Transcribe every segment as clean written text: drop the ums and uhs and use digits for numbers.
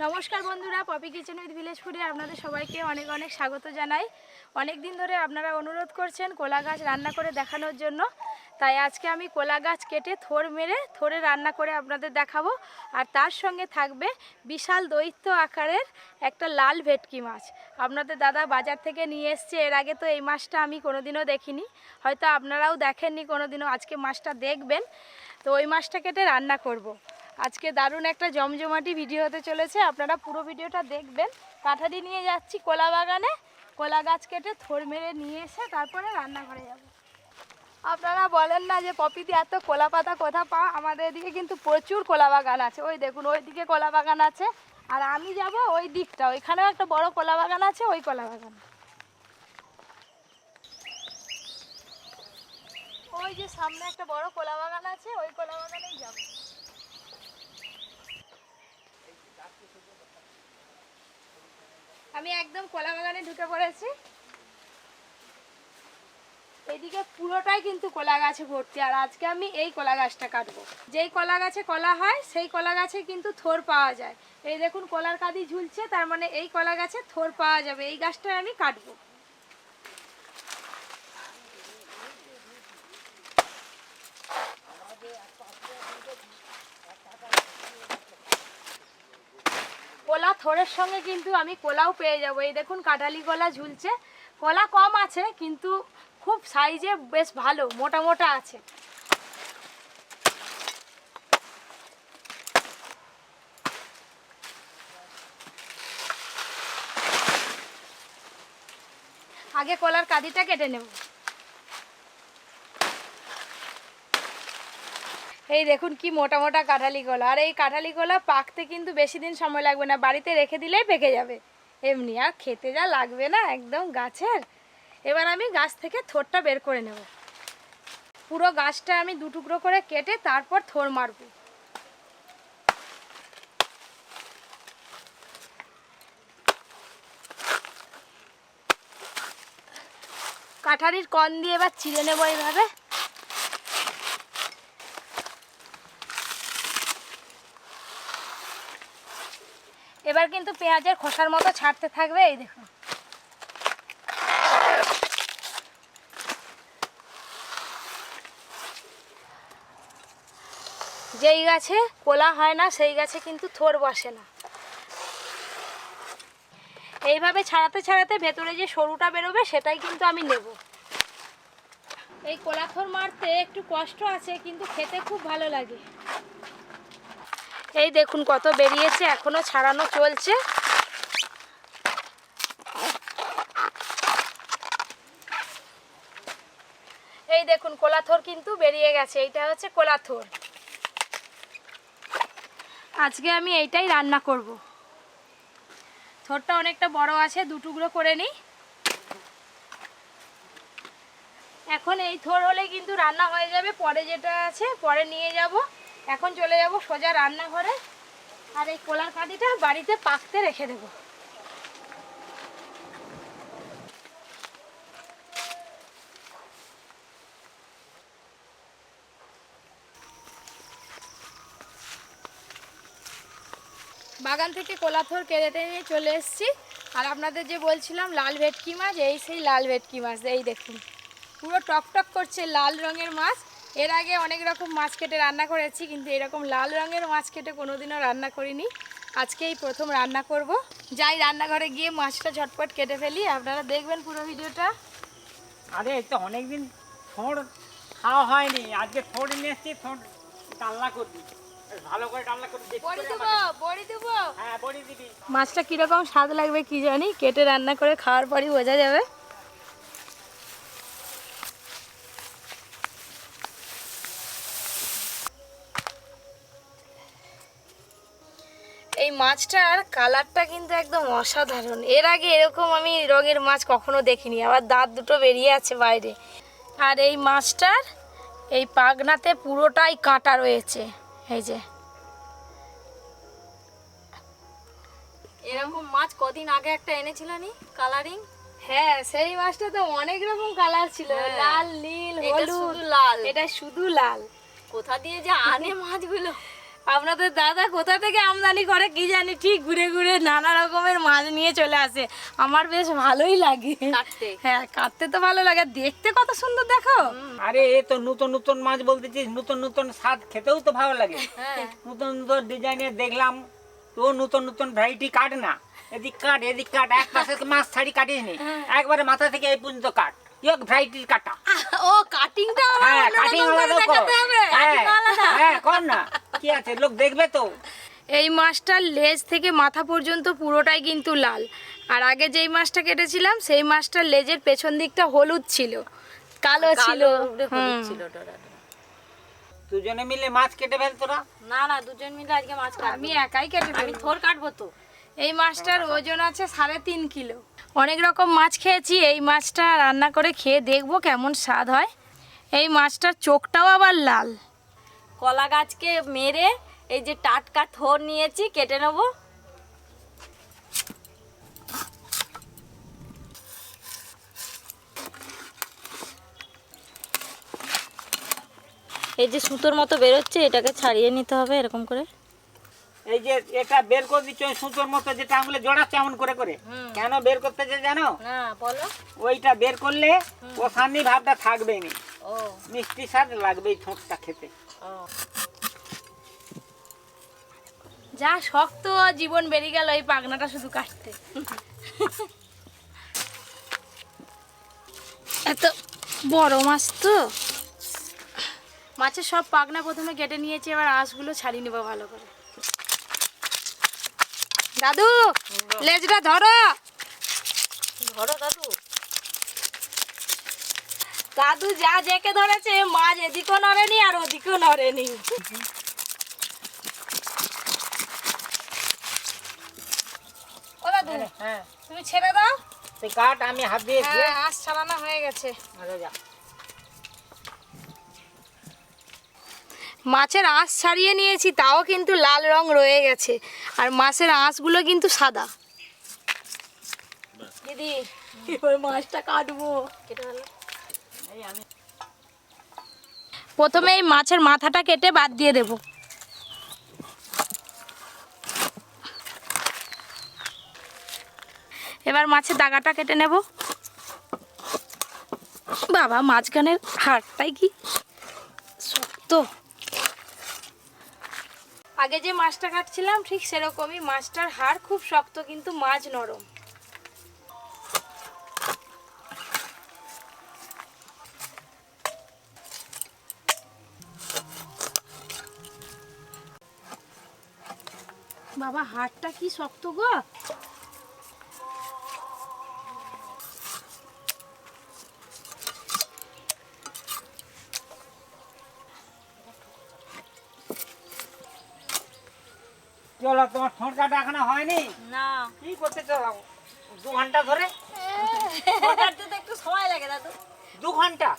নমস্কার বন্ধুরা, poppy Kitchen with village ফুডে আপনাদের সবাইকে অনেক অনেক স্বাগত জানাই। অনেক দিন ধরে আপনারা অনুরোধ করছেন কলা গাছ রান্না করে দেখানোর জন্য, তাই আজকে আমি কলা গাছ কেটে থোড় মেরে থোড়ে রান্না করে আপনাদের দেখাবো। আর তার সঙ্গে থাকবে বিশাল দৈত্য আকারের একটা লাল ভেটকি মাছ। আপনাদের দাদা বাজার থেকে নিয়ে এসছে। এর আগে তো এই মাছটা আমি কোনোদিনও দেখিনি, হয়তো আপনারাও দেখেননি কোনোদিনও। আজকে মাছটা দেখবেন, তো ওই মাছটা কেটে রান্না করব। আজকে দারুণ একটা জমজমাটি ভিডিও হতে চলেছে, আপনারা পুরো ভিডিওটা দেখবেন। কাঠারি নিয়ে যাচ্ছি কলা বাগানে, কলা গাছ কেটে থোড় মেরে নিয়ে এসে তারপরে রান্নাঘরে যাব। আপনারা বলেন না যে পপিতে এত কলা পাতা কোথা পাও? আমাদের এদিকে কিন্তু প্রচুর কলা বাগান আছে। ওই দেখুন, ওই দিকে কলা বাগান আছে, আর আমি যাব ওই দিকটা, ওইখানেও একটা বড় কলা বাগান আছে, ওই কলা বাগান। ওই যে সামনে একটা বড় কলা বাগান আছে, ওই কলা বাগানেই যাব। আমি একদম কলা বাগানে ঢুকে পড়েছি। এদিকে পুরোটাই কিন্তু কলা গাছে ভর্তি, আর আজকে আমি এই কলা গাছটা কাটবো। যেই কলা গাছে কলা হয় সেই কলা গাছে কিন্তু থোড় পাওয়া যায়। এই দেখুন কলার কাঁদি ঝুলছে, তার মানে এই কলা গাছে থোড় পাওয়া যাবে। এই গাছটাই আমি কাটবো। কলা থোড়ের সঙ্গে কিন্তু আমি কলাও পেয়ে যাব। এই দেখুন কাঁঠালি কলা ঝুলছে। কলা কম আছে, কিন্তু খুব সাইজে বেশ ভালো, মোটা মোটা আছে। আগে কলার কাঁদিটা কেটে নেব। এই দেখুন কি মোটা মোটা কাঁঠালি কলা। আর এই কাঁঠালি কলা পাকতে কিন্তু বেশি দিন সময় লাগবে না, বাড়িতে রেখে দিলেই পেকে যাবে এমনি। আর খেতে যা লাগবে না, একদম গাছের। এবার আমি গাছ থেকে থোড়টা বের করে নেব। পুরো গাছটা আমি দু টুকরো করে কেটে তারপর থোড় মারব। কাঠারির কন দিয়ে এবার চিড়ে নেব এইভাবে। এবার কিন্তু পেঁয়াজের খোসার মতো ছাড়তে থাকবে। এই দেখুন, যেই গাছে কলা হয় না সেই গাছে কিন্তু থোড় বসে না। এইভাবে ছাড়াতে ছাড়াতে ভেতরে যে সরুটা বেরোবে সেটাই কিন্তু আমি নেব। এই কলা থোড় মারতে একটু কষ্ট আছে, কিন্তু খেতে খুব ভালো লাগে। এই দেখুন কত বেরিয়েছে, এখনো ছাড়ানো চলছে। এই দেখুন কলা থোড় কিন্তু বেরিয়ে গেছে। এইটা হচ্ছে কলা থোড়। আজকে আমি এইটাই রান্না করব। থোড়টা অনেকটা বড় আছে, দু টুকরো করে নিই। এখন এই থোড় হলে কিন্তু রান্না হয়ে যাবে। পরে যেটা আছে পরে নিয়ে যাব। এখন চলে যাব সোজা রান্নাঘরে, আর এই কলার কাঁদিটা বাড়িতে পাকতে রেখে দেব। বাগান থেকে কলা থোড় কেটে নিয়ে চলে এসেছি। আর আপনাদের যে বলছিলাম লাল ভেটকি মাছ, এই সেই লাল ভেটকি মাছ। এই দেখুন পুরো টকটক করছে লাল রঙের মাছ। এর আগে অনেক রকম মাছ কেটে রান্না করেছি, কিন্তু এরকম লাল রঙের মাছ কেটে কোনোদিনও রান্না করিনি। আজকে এই প্রথম রান্না করব। যাই রান্নাঘরে গিয়ে মাছটা ঝটপট কেটে ফেলি, আপনারা দেখবেন পুরো ভিডিওটা। আরে তো অনেকদিন থোড় খাওয়া হয়নি, আজকে থোড় নিয়ে এসছি। থোড় ডালনা করবি, ভালো করে ডালনা করবি। হ্যাঁ, বড়ি দিবি। মাছটা কীরকম স্বাদ লাগবে কি জানি, কেটে রান্না করে খাওয়ার পরই বোঝা যাবে। এই মাছটার কালারটা কিন্তু একদম অসাধারণ। এর আগে এরকম আমি রঙের মাছ কখনো দেখিনি। আবার দাঁত দুটো বেরিয়ে আছে বাইরে। আর এই মাছটার এই পাগনাতে পুরোটাই কাঁটা রয়েছে। এই যে এরকম মাছ কদিন আগে একটা এনেছিল নি, কালারিং। হ্যাঁ, সেই মাছটা তো অনেক রকম কালার ছিল, লাল, নীল, হলুদ। শুধু লাল, এটা শুধু লাল। কোথা দিয়ে যে আনে মাছগুলো। আপনাদের দাদা কোথা থেকে আমদানি করে কি জানি, ঠিক ঘুরে ঘুরে নানা রকমের মাছ নিয়ে চলে আসে। আমার বেশ ভালোই লাগে কাটতে। হ্যাঁ, কাটতে তো ভালো লাগে, দেখতে কত সুন্দর দেখো। আরে এ তো নতুন নতুন মাছ বলতেছিস, নতুন নতুন স্বাদ, খেতেও তো ভালো লাগে। হ্যাঁ নতুন নতুন ডিজাইনের দেখলাম তো, নতুন নতুন ভ্যারাইটি কাট না, এদিক কাট এদিক কাট, এক পাশে মাছ ছাড়ি কাটিস নি, একবারে মাথা থেকে এই পর্যন্ত কাট, এক ভ্যারাইটির কাটা। ও কাটিংটা হ্যাঁ কাটিং আলাদা কর। হ্যাঁ হ্যাঁ কর না, কি আছে লোক দেখবে তো। এই মাছটার লেজ থেকে মাথা পর্যন্ত পুরোটাই কিন্তু লাল, আর আগে যেই মাছটা কেটেছিলাম সেই মাছটার লেজের পেছন দিকটা হলুদ ছিল, কালো ছিল। ছিল ডরা। দুজনে মিলে মাছ কেটে ফেল তোরা। না না, দুজন মিলে আজকে মাছ কাটবো। আমি একাই কেটে আমি ফেলবো। থোর কাটবো তো। এই মাছটার ওজন আছে 3.5 কিলো। অনেক রকম মাছ খেয়েছি, এই মাছটা রান্না করে খেয়ে দেখবো কেমন স্বাদ হয়। এই মাছটার চোখটাও আবার লাল। কলা গাছকে মেরে এই যে টাটকা থোর নিয়েছি, কেটে নেবো। এই যে সুতোর মতো বেরোচ্ছে, এটাকে ছাড়িয়ে নিতে হবে এরকম করে। এই যে এটা বের করে দিচ্ছ সুতোর মতো, যেটা আঙুলে জড়াচ্ছে এমন করে করে, কেন বের করতেছে জানো? না বলো। ওইটা বের করলে ও সান্নি ভাবটা থাকবেই না, ও মিষ্টি স্বাদ লাগবে এই ঠোঁটটা খেতে। ও যা শক্ত জীবন বেরিয়ে গেল এই পাগনাটা শুধু কাটতে। এত বড় মাছ তো, মাছের সব পাগনা প্রথমে কেটে নিয়েছি, এবার আঁশগুলো ছাড়িয়ে নেবো ভালো করে। দাদু লেজটা ধরো। ধরো দাদু। দাদু যা জেকে ধরেছে, মাছ এদিকেও নড়েনি আর ওদিকেও নড়েনি। ও দাদু, হ্যাঁ তুমি ছেড়ে দাও। তুই কাট, আমি হাত দিয়েছি। হ্যাঁ, আঁশ ছাড়ানো হয়ে গেছে। আরে যা। মাছের আঁশ ছাড়িয়ে নিয়েছি, তাও কিন্তু লাল রং রয়ে গেছে, আর মাছের আঁশগুলো কিন্তু সাদা। দিদি এবার মাছটা কাটবো। কেটে ভালো। প্রথমে এই মাছের মাথাটা কেটে বাদ দিয়ে দেব। এবার মাছের দাগাটা কেটে নেব। বাবা, মাঝখানের হাড়টাই কি শক্ত। আগে যে মাছটা কাটছিলাম ঠিক সেরকমই, মাছটার হাড় খুব শক্ত কিন্তু মাছ নরম। বাবা, হাড়টা কি শক্ত গো। চলো, তোমার ঠোঁট কাটা এখনো হয়নি? না কি করতে চলো 2 ঘন্টা ধরে? থোর কাটতে তো একটু সময় লাগে দাদু। 2 ঘন্টা?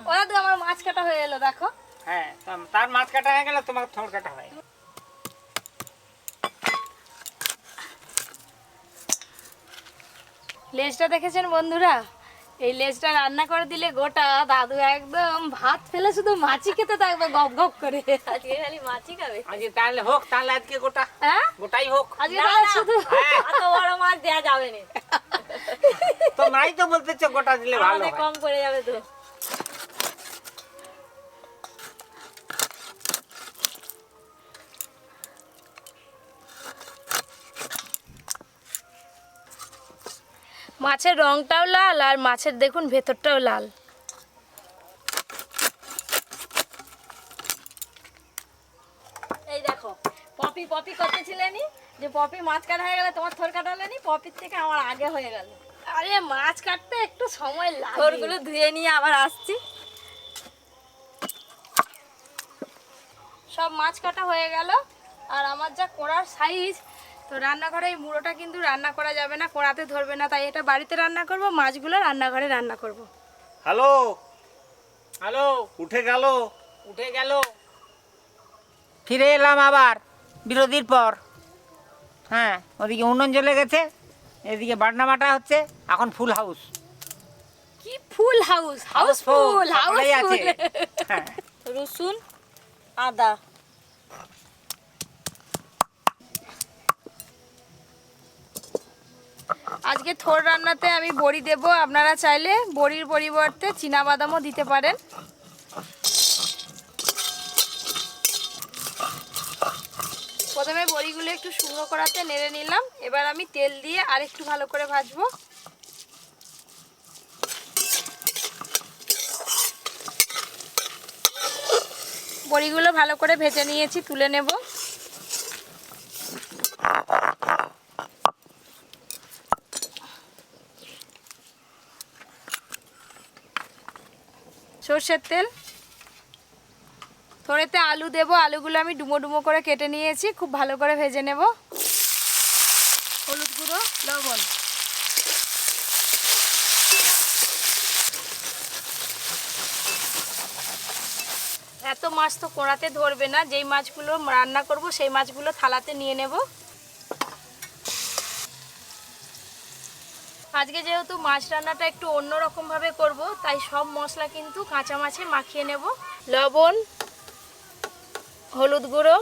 ও দাদু, আমার মাছ কাটা হয়ে এলো দেখো। হ্যাঁ, তার মাছ কাটা হয়ে গেলে তোমার ঠোঁট কাটা হয়। লেজটা দেখেছেন বন্ধুরা? এই লেজটা রান্না করে দিলে গোটা দাদু একদম ভাত ফেলে শুধু মাছি খেতে থাকবে গপ গপ করে। আজকে খালি মাছই খাবে। আজকে তাহলে হোক, তাহলে আজকে গোটা, হ্যাঁ, গোটাই হোক। আজকে না, তাহলে না। শুধু এত বড় মাছ দেয়া যাবে না, তোমরাই তো বলতেছো গোটা দিলে ভালো আমাদের হয়। কম পড়ে যাবে তো। মাছের রংটাও লাল আর মাছের দেখুন ভেতরটাও লাল। এই দেখো, পপি পপি করতেছিলেনি যে পপি মাছ কাটা হয়ে গেলে তোমার থোর কাটালেনি, পপির থেকে আমার আগে হয়ে গেল। আরে মাছ কাটতে একটু সময় লাগে। থোরগুলো ধুয়ে নিয়ে আবার আসছি। সব মাছ কাটা হয়ে গেল, আর আমার যা কোড়ার সাইজ, তো রান্নাঘরে এই মুড়োটা কিন্তু রান্না করা যাবে না, কোড়াতে ধরবে না, তাই এটা বাড়িতে রান্না করব, মাছগুলো রান্নাঘরে রান্না করব। হ্যালো, হ্যালো, উঠে গেল? উঠে গেল। ফিরে এলাম আবার বিরতির পর। হ্যাঁ, ওদিকে উনুন জ্বলে গেছে, এদিকে বাটনা বাটা হচ্ছে, এখন ফুল হাউস। কি ফুল হাউস, হাউসফুল, সকলেই আছে। হাউসফুল। হ্যাঁ, রসুন, আদা, আজকে থোর রান্নাতে আমি বড়ি দেব, আপনারা চাইলে বড়ির পরিবর্তে চীনাবাদামও দিতে পারেন। প্রথমে বড়িগুলো একটু শুকনো করাতে নেড়ে নিলাম, এবার আমি তেল দিয়ে আরেকটু ভালো করে ভাজবো। বড়িগুলো ভালো করে ভেজে নিয়েছি, তুলে নেব। সরষের তেল, থোড়েতে আলু দেব, আলুগুলো আমি ডুমো ডুমো করে কেটে নিয়েছি, খুব ভালো করে ভেজে নেব। হলুদ গুঁড়ো, লবণ, এত মাছ তো কড়াতে ধরবে না, যেই মাছগুলো রান্না করব সেই মাছগুলো থালাতে নিয়ে নেব। আজকে যেহেতু মাছ রান্নাটা একটু অন্যরকম ভাবে করব, তাই সব মশলা কিন্তু কাঁচা মাছে মাখিয়ে নেব। লবণ, হলুদ গুঁড়ো,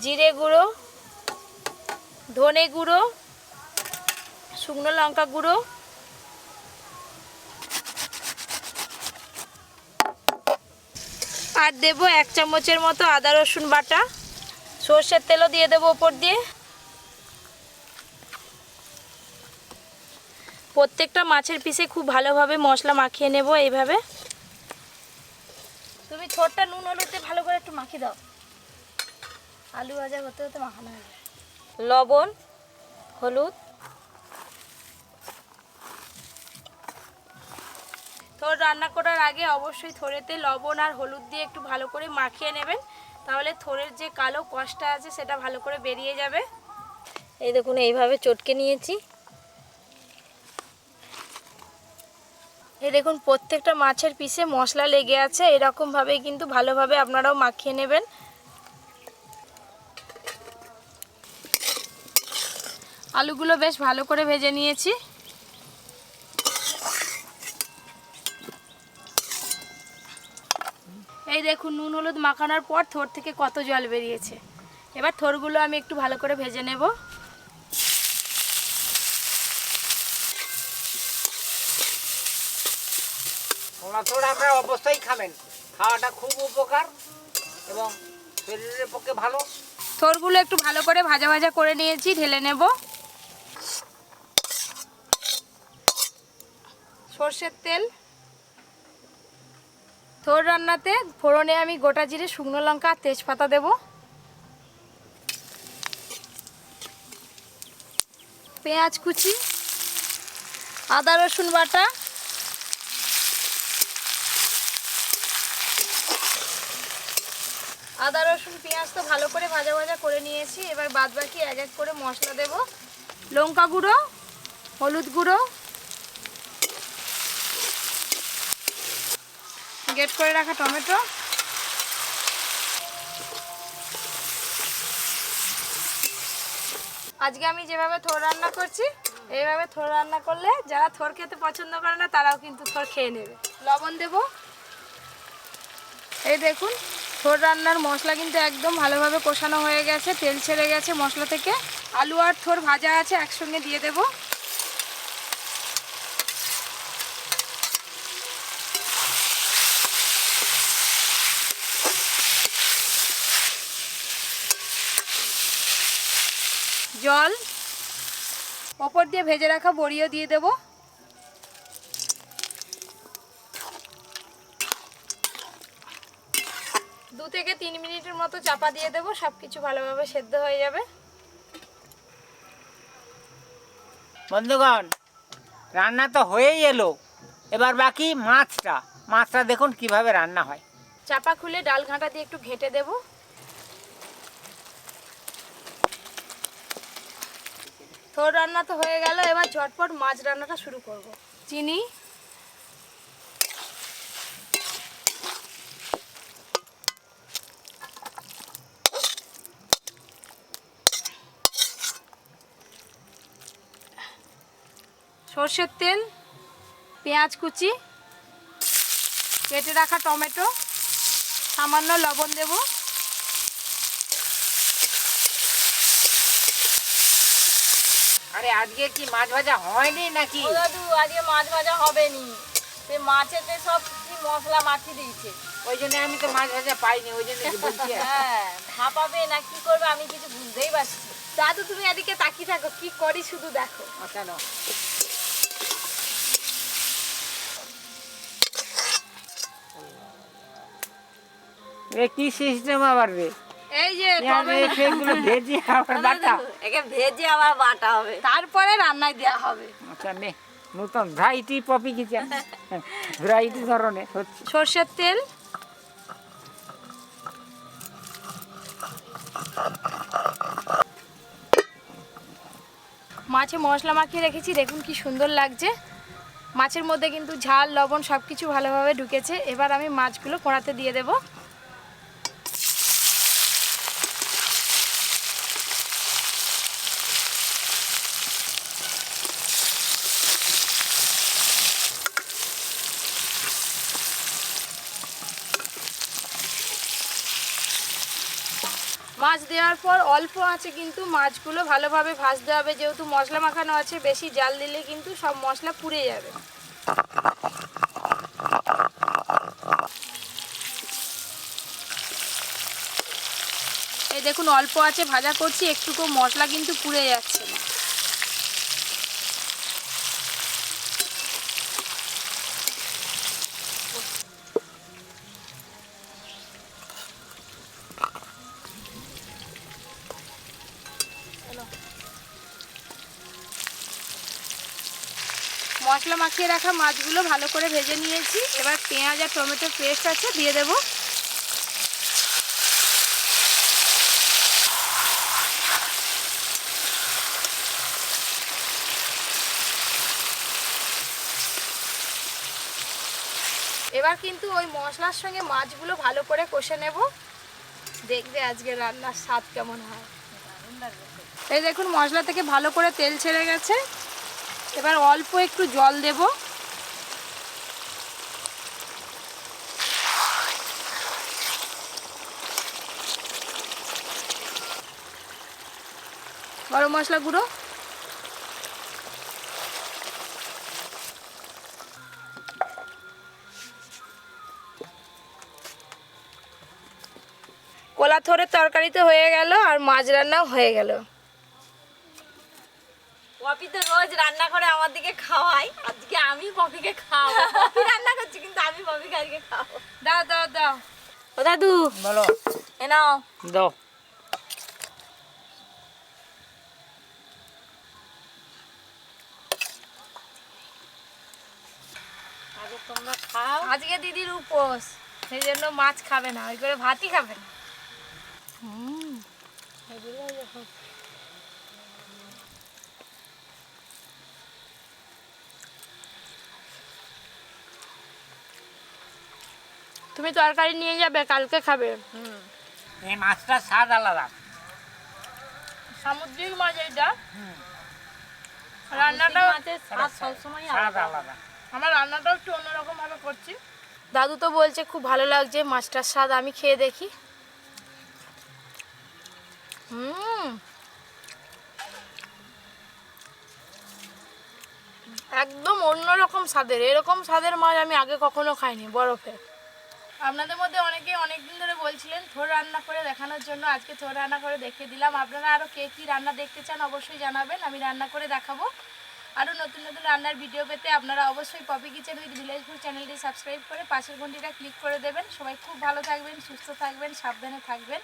জিরে গুঁড়ো, ধনে গুঁড়ো, শুকনো লঙ্কা গুঁড়ো, আর দেব 1 চামচের মতো আদা রসুন বাটা। সর্ষের তেলও দিয়ে দেবো ওপর দিয়ে। প্রত্যেকটা মাছের পিসে খুব ভালোভাবে মশলা মাখিয়ে নেব এইভাবে। তুমি থোরটা নুন হলুদে ভালো করে একটু মাখিয়ে দাও, আলু ভাজা হতে হতে মাখানো হবে। লবণ, হলুদ, থোর রান্না করার আগে অবশ্যই থোরেতে লবণ আর হলুদ দিয়ে একটু ভালো করে মাখিয়ে নেবেন, তাহলে থোরের যে কালো কষটা আছে সেটা ভালো করে বেরিয়ে যাবে। এই দেখুন এইভাবে চটকে নিয়েছি। এই দেখুন প্রত্যেকটা মাছের পিসে মশলা লেগে আছে, এরকমভাবেই কিন্তু ভালোভাবে আপনারাও মাখিয়ে নেবেন। আলুগুলো বেশ ভালো করে ভেজে নিয়েছি। এই দেখুন নুন হলুদ মাখানোর পর থোর থেকে কত জল বেরিয়েছে। এবার থোরগুলো আমি একটু ভালো করে ভেজে নেব। থোড় আপনারা অবশ্যই খাবেন, খাওয়াটা খুব উপকার এবং শরীরের পক্ষে ভালো। থোরগুলো একটু ভালো করে ভাজা ভাজা করে নিয়েছি, ঢেলে নেব। সর্ষের তেল, থোর রান্নাতে ফোড়নে আমি গোটা জিরে, শুকনো লঙ্কা আর তেজপাতা দেব। পেঁয়াজ কুচি, আদা রসুন বাটা, আদা রসুন পেঁয়াজ তো ভালো করে ভাজা ভাজা করে নিয়েছি। এবার বাদ বাকি এক এক করে মশলা দেব। লঙ্কা গুঁড়ো, হলুদ গুঁড়ো, গ্রেট করে রাখা টমেটো, আজকে আমি যেভাবে থোর রান্না করছি এইভাবে থোর রান্না করলে যারা থোর খেতে পছন্দ করে না তারাও কিন্তু থোর খেয়ে নেবে। লবণ দেব। এই দেখুন থোর রান্নার মশলা কিন্তু একদম ভালোভাবে কষানো হয়ে গেছে, তেল ছেড়ে গেছে মশলা থেকে। আলু আর থোর ভাজা আছে, একসঙ্গে দিয়ে দেব। জল, ওপর দিয়ে ভেজে রাখা বড়িও দিয়ে দেব। 2 থেকে 3 মিনিটের মতো চাপা দিয়ে দেব, সব কিছু ভালোভাবে সেদ্ধ হয়ে যাবে। বন্ধুগণ রান্না তো হয়েই এলো, এবার বাকি মাছটা দেখুন কিভাবে রান্না হয়। চাপা খুলে ডাল ঘাঁটা দিয়ে একটু ঘেঁটে দেব। থোর রান্না তো হয়ে গেল, এবার ঝটপট মাছ রান্নাটা শুরু করব। চিনি, সর্ষের তেল, পেঁয়াজ কুচি, কেটে রাখা টমেটো, সামান্য লবণ দেব। আরে আজকে কি মাছ ভাজা হয়নি নাকি? ও দাদু আজকে মাছ ভাজা হবে নি, সে মাছেতে সব কি মশলা মাখিয়ে দিয়েছে, ওই জন্য আমি তো মাছ ভাজা পাইনি, ওই জন্য বলছি। হ্যাঁ ভাপাবে না কি করবে আমি কিছু বুঝতেই পারছি না। দাদু তুমি এদিকে তাকিয়ে থাকো, কি করি শুধু দেখো। কেন? এ কি সিস্টেম আবার রে? এই যে পেঁয়াজ এগুলো ভেজে আবার বাটা। একে ভেজে আবার বাটা হবে, তারপরে রান্নায় দেওয়া হবে। আচ্ছা নে, নতুন ভ্যারাইটি পপি কিচেন, ভ্যারাইটি ধরনের হচ্ছে। সর্ষের তেল, মাছে মশলা মাখিয়ে রেখেছি, দেখুন কি সুন্দর লাগছে। মাছের মধ্যে কিন্তু ঝাল লবণ সব কিছু ভালোভাবে ঢুকেছে। এবার আমি মাছগুলো কড়াতে দিয়ে দেব। মাছ দেওয়ার পর অল্প আঁচে কিন্তু মাছগুলো ভালোভাবে ভাজতে হবে, যেহেতু মশলা মাখানো আছে। বেশি জাল দিলে কিন্তু সব মশলা পুড়ে যাবে। এই দেখুন অল্প আঁচে ভাজা করছি, একটুকু মশলা কিন্তু পুড়ে যাচ্ছে না। মশলা মাখিয়ে রাখা মাছগুলো ভালো করে ভেজে নিয়েছি। এবার পেঁয়াজ আর টমেটো পেস্ট আছে দিয়ে দেব। এবার কিন্তু ওই মশলার সঙ্গে মাছগুলো ভালো করে কষে নেব, দেখবে আজকে রান্নার স্বাদ কেমন হয়। এই দেখুন মশলা থেকে ভালো করে তেল ছেড়ে গেছে। এবার অল্প একটু জল দেব। গরম মশলা গুঁড়ো, কলা থোড়ের তরকারি তো হয়ে গেল, আর মাছ রান্নাও হয়ে গেল। পপি তো রোজ রান্না করে আমার দিকে খাওয়াই, আজকে আমি পপিকে খাওয়াবো। পপি রান্না করছি কিন্তু আমি পপিকে আজকে খাওয়াবো। দাও দাও দাও। ও দাদু বলো। এ নাও। দাও। আগে তোমরা খাও। আজকে দিদির উপোস, সেই জন্য মাছ খাবে না, ওই করে ভাতই খাবে না। তুমি তরকারি নিয়ে যাবে, কালকে খাবে। এই মাছটার স্বাদ আলাদা। সামুদ্রিক মাছ এইটা, রান্নাটাও মাছের স্বাদ সবসময় স্বাদ আলাদা। আলাদা। আমার রান্নাটাও একটু অন্যরকম ভাবে করছি। দাদু তো বলছে খুব ভালো লাগছে মাছটার স্বাদ, আমি খেয়ে দেখি। একদম অন্যরকম স্বাদের, এরকম স্বাদের মাছ আমি আগে কখনো খাইনি বরফে। আপনাদের মধ্যে অনেকে অনেকদিন ধরে বলছিলেন থোড় রান্না করে দেখানোর জন্য, আজকে থোড় রান্না করে দেখিয়ে দিলাম। আপনারা আরও কে কী রান্না দেখতে চান অবশ্যই জানাবেন, আমি রান্না করে দেখাবো। আরও নতুন নতুন রান্নার ভিডিও পেতে আপনারা অবশ্যই Poppy Kitchen with village food চ্যানেলটি সাবস্ক্রাইব করে পাশের ঘন্টিটা ক্লিক করে দেবেন। সবাই খুব ভালো থাকবেন, সুস্থ থাকবেন, সাবধানে থাকবেন।